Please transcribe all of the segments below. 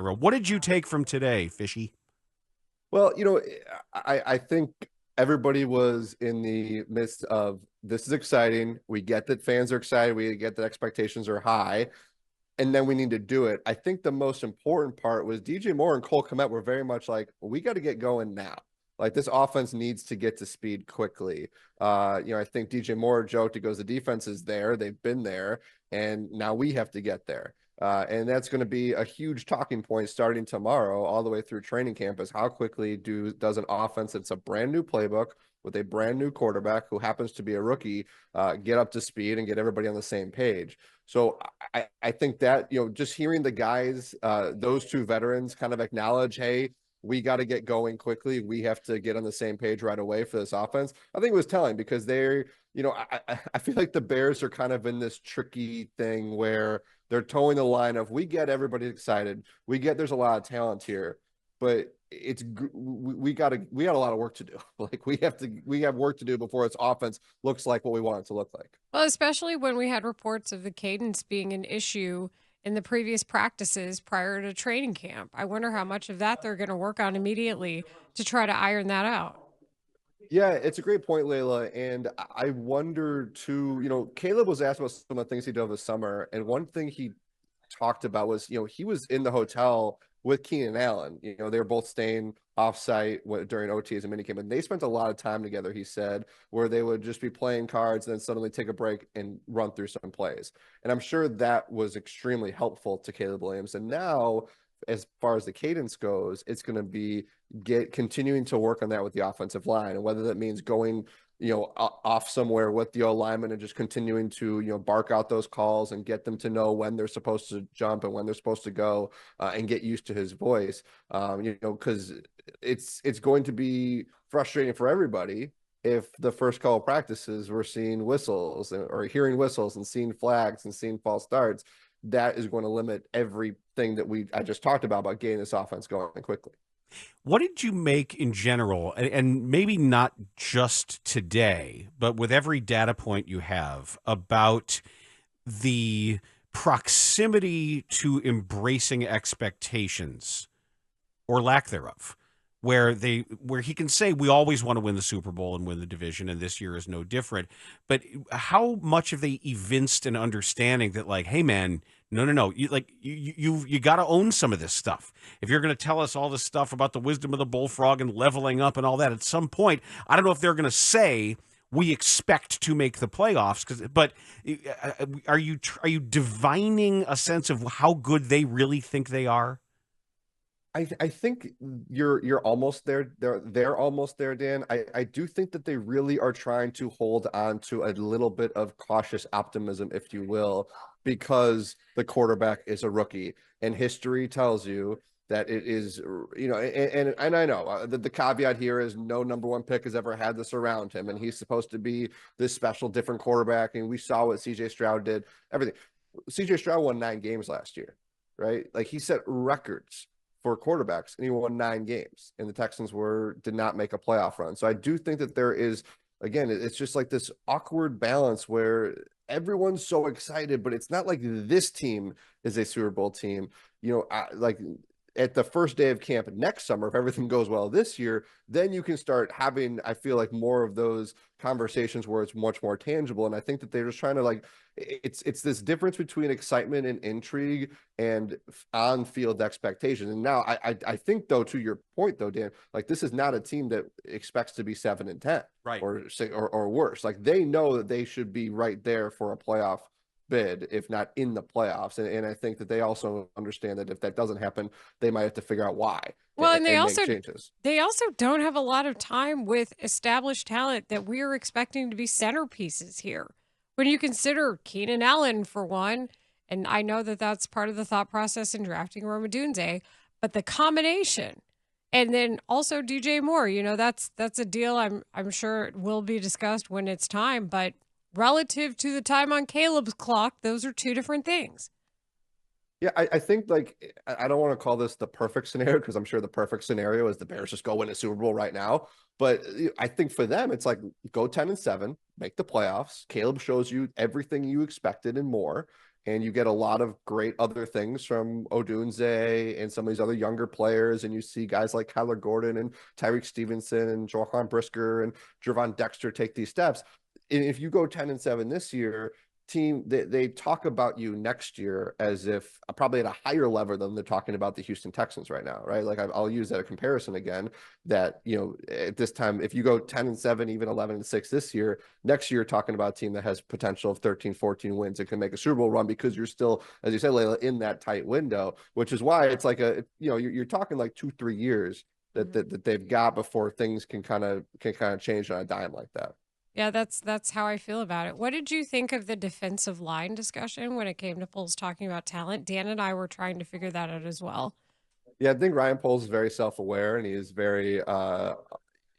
What did you take from today, Fishy? Well, I think everybody was in the midst of this is exciting. We get that fans are excited. We get that expectations are high, and then we need to do it. I think the most important part was DJ Moore and Cole Kmet were very much like, we got to get going now. Like this offense needs to get to speed quickly. I think DJ Moore joked, it goes, the defense is there. They've been there, and now we have to get there. And that's going to be a huge talking point starting tomorrow, all the way through training camp. Is how quickly does an offense that's a brand new playbook with a brand new quarterback who happens to be a rookie get up to speed and get everybody on the same page. So I think that, just hearing the guys, those two veterans kind of acknowledge, hey, we got to get going quickly. We have to get on the same page right away for this offense. I think it was telling because I feel like the Bears are kind of in this tricky thing where they're towing the line of, we get everybody excited. We get there's a lot of talent here, but we got a lot of work to do. Like we have work to do before its offense looks like what we want it to look like. Well, especially when we had reports of the cadence being an issue in the previous practices prior to training camp. I wonder how much of that they're going to work on immediately to try to iron that out. Yeah, it's a great point, Layla. And I wonder too, Caleb was asked about some of the things he did over the summer. And one thing he talked about was, he was in the hotel with Keenan Allen. They were both staying offsite during OTs and minicamp, and they spent a lot of time together, he said, where they would just be playing cards and then suddenly take a break and run through some plays. And I'm sure that was extremely helpful to Caleb Williams. And now, as far as the cadence goes, it's going to be continuing to work on that with the offensive line, and whether that means going off somewhere with the lineman and just continuing to, bark out those calls and get them to know when they're supposed to jump and when they're supposed to go, and get used to his voice. Because it's going to be frustrating for everybody if the first couple of practices we're seeing whistles or hearing whistles and seeing flags and seeing false starts. That is going to limit everything that I just talked about getting this offense going quickly. What did you make in general, and maybe not just today, but with every data point you have about the proximity to embracing expectations or lack thereof, where he can say we always want to win the Super Bowl and win the division, and this year is no different. But how much have they evinced an understanding that, like, hey man, no, you got to own some of this stuff. If you're going to tell us all this stuff about the wisdom of the bullfrog and leveling up and all that, at some point, I don't know if they're going to say we expect to make the playoffs, but are you divining a sense of how good they really think they are? I think you're almost there. They're almost there, Dan. I do think that they really are trying to hold on to a little bit of cautious optimism, if you will, because the quarterback is a rookie, and history tells you that it is, and I know the caveat here is no number one pick has ever had this around him, and he's supposed to be this special, different quarterback. And we saw what CJ Stroud did, everything. CJ Stroud won 9 games last year, right? Like he set records for quarterbacks, and he won 9 games, and the Texans did not make a playoff run. So I do think that there is, again, it's just like this awkward balance where everyone's so excited, but it's not like this team is a Super Bowl team. Like at the first day of camp next summer, if everything goes well this year, then you can start having, I feel like, more of those conversations where it's much more tangible. And I think that they're just trying to it's this difference between excitement and intrigue and on-field expectation. And now I think, though, to your point though, Dan, like this is not a team that expects to be 7-10, Right. or worse. Like they know that they should be right there for a playoff bid, if not in the playoffs. And I think that they also understand that if that doesn't happen, they might have to figure out why Well, and and make changes. they also don't have a lot of time with established talent that we are expecting to be centerpieces here. When you consider Keenan Allen for one, and I know that that's part of the thought process in drafting Roma Dunze, but the combination, and then also DJ Moore, that's a deal. I'm sure it will be discussed when it's time, but relative to the time on Caleb's clock, those are two different things. Yeah, I think I don't want to call this the perfect scenario because I'm sure the perfect scenario is the Bears just go win a Super Bowl right now. But I think for them, it's like go 10-7, make the playoffs. Caleb shows you everything you expected and more. and you get a lot of great other things from Odunze and some of these other younger players, and you see guys like Kyler Gordon and Tyreek Stevenson and Johan Brisker and Jervon Dexter take these steps. And if you go 10-7 this year, team, they talk about you next year as if probably at a higher level than they're talking about the Houston Texans right now, right? Like I'll use that a comparison again, that, you know, at this time, if you go 10-7, even 11-6 this year, next year, talking about a team that has potential of 13, 14 wins and can make a Super Bowl run, because you're still, as you said, Layla, in that tight window, which is why it's like you're talking like 2-3 years that they've got before things can kind of change on a dime like that. Yeah, that's how I feel about it. What did you think of the defensive line discussion when it came to Poles talking about talent? Dan and I were trying to figure that out as well. Yeah, I think Ryan Poles is very self-aware, and he is very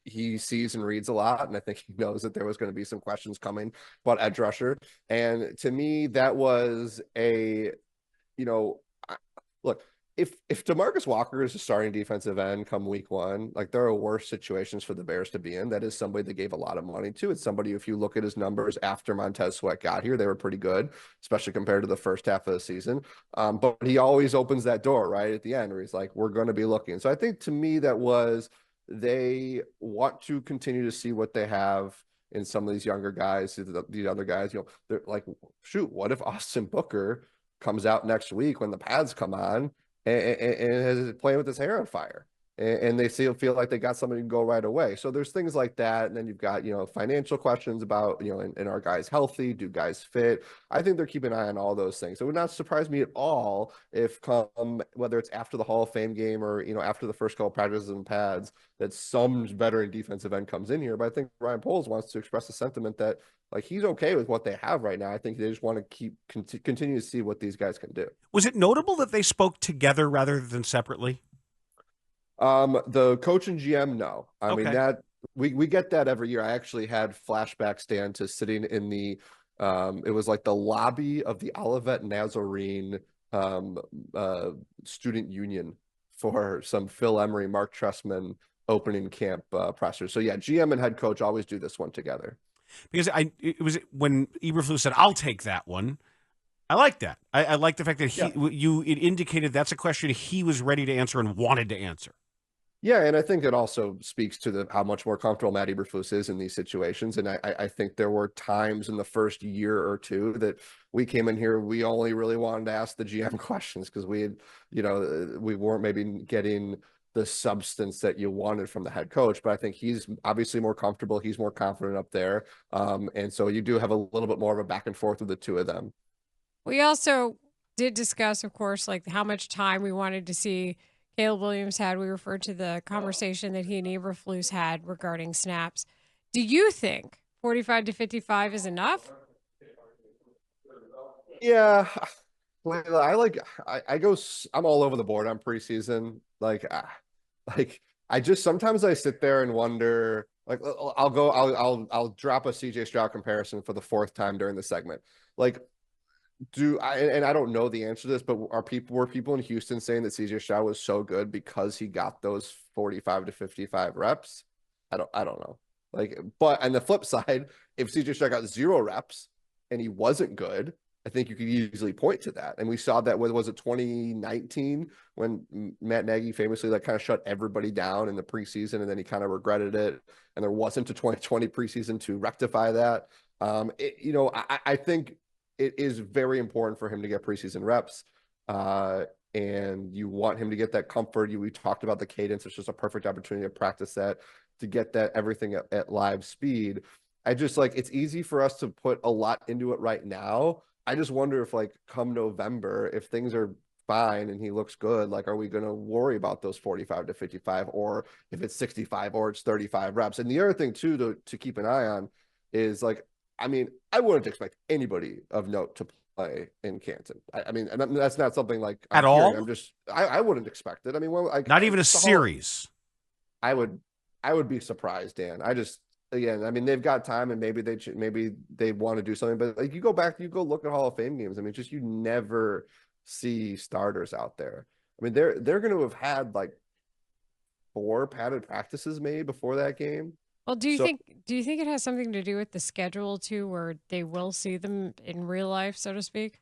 he sees and reads a lot, and I think he knows that there was going to be some questions coming about edge rusher. And to me, that was look, if DeMarcus Walker is a starting defensive end come week one, like there are worse situations for the Bears to be in. That is somebody they gave a lot of money to. It's somebody, if you look at his numbers after Montez Sweat got here, they were pretty good, especially compared to the first half of the season. But he always opens that door right at the end where he's like, we're going to be looking. So I think to me that was, they want to continue to see what they have in some of these younger guys, these other guys. You know, they're like, shoot, what if Austin Booker comes out next week when the pads come on and is playing with his hair on fire, and they feel like they got somebody to go right away. So there's things like that. And then you've got, you know, financial questions about, you know, and are guys healthy? Do guys fit? I think they're keeping an eye on all those things. So it would not surprise me at all if whether it's after the Hall of Fame game or, you know, after the first couple practices and pads, that some veteran defensive end comes in here. But I think Ryan Poles wants to express a sentiment that, like, he's okay with what they have right now. I think they just want to continue to see what these guys can do. Was it notable that they spoke together rather than separately? The coach and GM, no. I mean, Okay. that we get that every year. I actually had flashbacks, Dan, to sitting in the it was like the lobby of the Olivet Nazarene student union for some Phil Emery, Mark Trestman opening camp pressers. So yeah, GM and head coach always do this one together. Because it was when Eberflus said, "I'll take that one." I like that. I like the fact that it indicated that's a question he was ready to answer and wanted to answer. Yeah, and I think it also speaks to how much more comfortable Matt Eberflus is in these situations. And I think there were times in the first year or two that we came in here, we only really wanted to ask the GM questions because we had, you know, we weren't maybe getting the substance that you wanted from the head coach. But I think he's obviously more comfortable. He's more confident up there. And so you do have a little bit more of a back and forth with the two of them. We also did discuss, of course, like how much time we wanted to see Caleb Williams had. We referred to the conversation that he and Eberflus had regarding snaps. Do you think 45 to 55 is enough? Yeah, I'm all over the board on preseason. I just sometimes I sit there and wonder. Like, I'll drop a CJ Stroud comparison for the fourth time during the segment. Like, I don't know the answer to this, but were people in Houston saying that CJ Stroud was so good because he got those 45 to 55 reps? I don't know. Like, but on the flip side, if CJ Stroud got 0 reps and he wasn't good, I think you could easily point to that. And we saw that with, was it 2019 when Matt Nagy famously like kind of shut everybody down in the preseason, and then he kind of regretted it. And there wasn't a 2020 preseason to rectify that. I think it is very important for him to get preseason reps. And you want him to get that comfort. We talked about the cadence. It's just a perfect opportunity to practice that, to get that everything at live speed. I just it's easy for us to put a lot into it right now. I just wonder if come November, if things are fine and he looks good, are we going to worry about those 45 to 55, or if it's 65 or it's 35 reps? And the other thing too, to keep an eye on is I wouldn't expect anybody of note to play in Canton. And that's not something at all. I wouldn't expect it. Not even a series. I would be surprised, Dan. They've got time, and maybe they want to do something. But you go look at Hall of Fame games. You never see starters out there. They're going to have had 4 padded practices maybe before that game. Well, do you think it has something to do with the schedule too, where they will see them in real life, so to speak?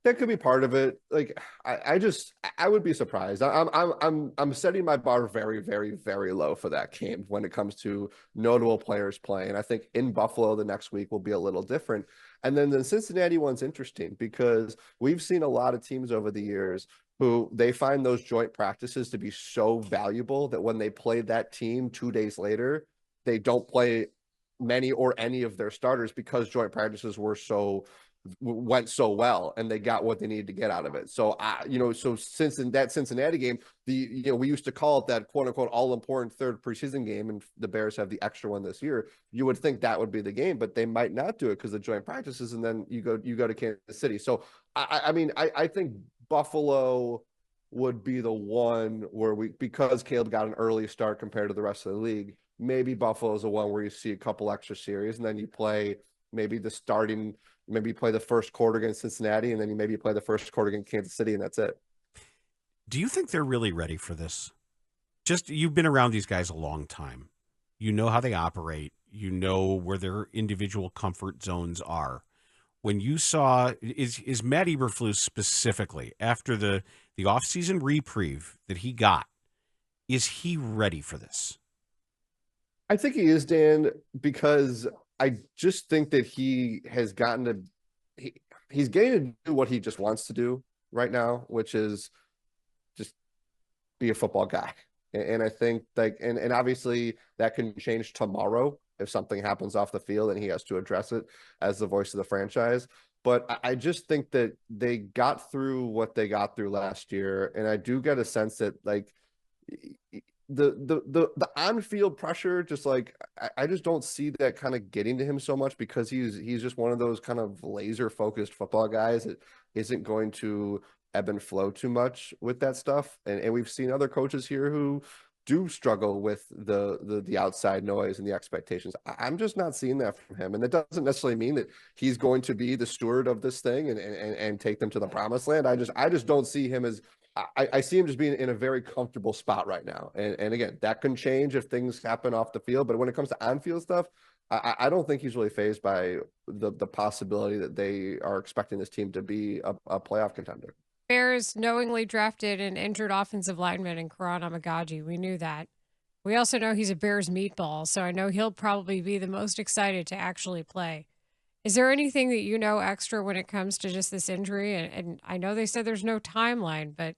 that could be part of it. Like I would be surprised. I'm setting my bar very, very, very low for that game when it comes to notable players playing. I think in Buffalo the next week will be a little different. And then the Cincinnati one's interesting because we've seen a lot of teams over the years who they find those joint practices to be so valuable that when they play that team 2 days later, they don't play many or any of their starters because joint practices went so well and they got what they needed to get out of it. So since in that Cincinnati game, we used to call it that quote unquote all important third preseason game, and the Bears have the extra one this year. You would think that would be the game, but they might not do it because of joint practices, and then you go to Kansas City. So I think Buffalo would be the one where because Caleb got an early start compared to the rest of the league, maybe Buffalo is the one where you see a couple extra series, and then you play maybe you play the first quarter against Cincinnati, and then you play the first quarter against Kansas City, and that's it. Do you think they're really ready for this? Just, you've been around these guys a long time. You know how they operate. You know where their individual comfort zones are. When you saw, is Matt Eberflus specifically, after the offseason reprieve that he got, is he ready for this? I think he is, Dan, because I just think that he has gotten to he's getting to do what he just wants to do right now, which is just be a football guy. And I think and obviously that can change tomorrow if something happens off the field and he has to address it as the voice of the franchise. But I just think that they got through what they got through last year, and I do get a sense that the on-field pressure, just I just don't see that kind of getting to him so much because he's just one of those kind of laser-focused football guys that isn't going to ebb and flow too much with that stuff. And we've seen other coaches here who do struggle with the outside noise and the expectations. I'm just not seeing that from him. And it doesn't necessarily mean that he's going to be the steward of this thing and take them to the promised land. I just don't see him as, I see him just being in a very comfortable spot right now. And again, that can change if things happen off the field. But when it comes to on-field stuff, I don't think he's really fazed by the possibility that they are expecting this team to be a playoff contender. Bears knowingly drafted an injured offensive lineman in Karan Amagaji. We knew that. We also know he's a Bears meatball, so I know he'll probably be the most excited to actually play. Is there anything that you know extra when it comes to just this injury? And I know they said there's no timeline, but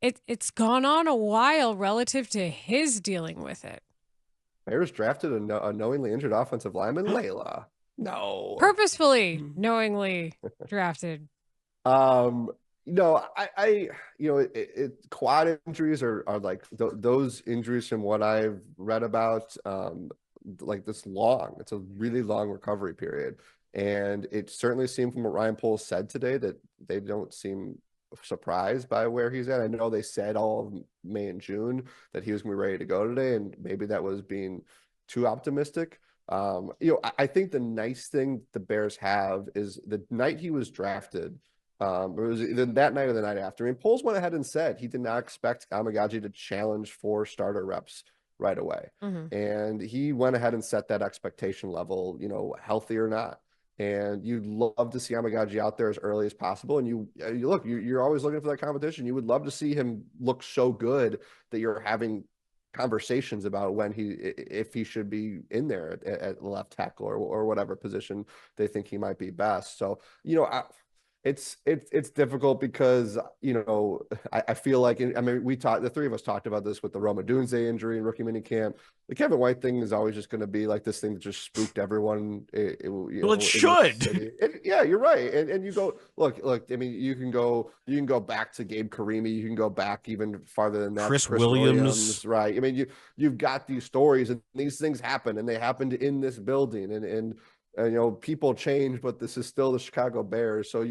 it's gone on a while relative to his dealing with it. Bears drafted a knowingly injured offensive lineman, Layla. No. Purposefully, knowingly drafted. No, quad injuries are like those injuries from what I've read about, it's a really long recovery period. And it certainly seemed from what Ryan Poles said today that they don't seem surprised by where he's at. I know they said all of May and June that he was going to be ready to go today, and maybe that was being too optimistic. I think the nice thing the Bears have is the night he was drafted, it was either that night or the night after. I mean, Poles went ahead and said he did not expect Amagaji to challenge for starter reps right away. Mm-hmm. And he went ahead and set that expectation level, healthy or not. And you'd love to see Amagaji out there as early as possible. And you're always looking for that competition. You would love to see him look so good that you're having conversations about if he should be in there at left tackle or whatever position they think he might be best. So, it's difficult because, I feel like, the three of us talked about this with the Roma Dunze injury and rookie minicamp. The Kevin White thing is always just going to be like this thing that just spooked everyone. It should. Yeah, you're right. And you go, look, I mean, you can go back to Gabe Karimi. You can go back even farther than that. Chris Williams. Right. I mean, you've got these stories and these things happen, and they happened in this building and people change, but this is still the Chicago Bears. So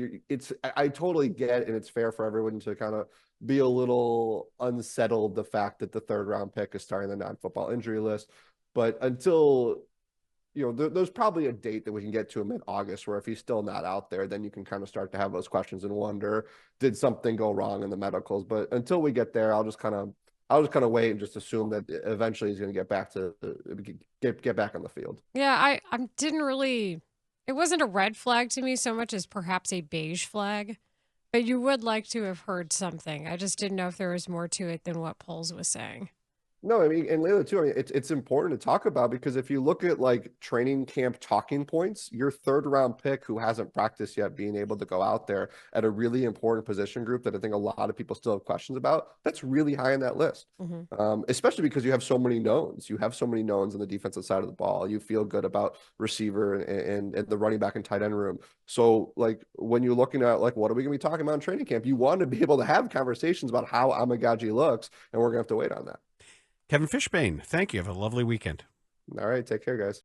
I totally get, and it's fair for everyone to kind of be a little unsettled the fact that the third round pick is starting the non-football injury list. But until, there's probably a date that we can get to him in August where if he's still not out there, then you can kind of start to have those questions and wonder, did something go wrong in the medicals? But until we get there, I'll just kind of wait and just assume that eventually he's going to get back on the field. Yeah, I didn't really. It wasn't a red flag to me so much as perhaps a beige flag. But you would like to have heard something. I just didn't know if there was more to it than what Poles was saying. No, I mean, and Layla too. I mean, it's important to talk about because if you look at like training camp talking points, your third round pick who hasn't practiced yet being able to go out there at a really important position group that I think a lot of people still have questions about, that's really high on that list. Especially because you have so many knowns. You have so many knowns on the defensive side of the ball. You feel good about receiver and the running back and tight end room. So like when you're looking at like what are we going to be talking about in training camp, you want to be able to have conversations about how Amagaji looks, and we're going to have to wait on that. Kevin Fishbain, thank you. Have a lovely weekend. All right. Take care, guys.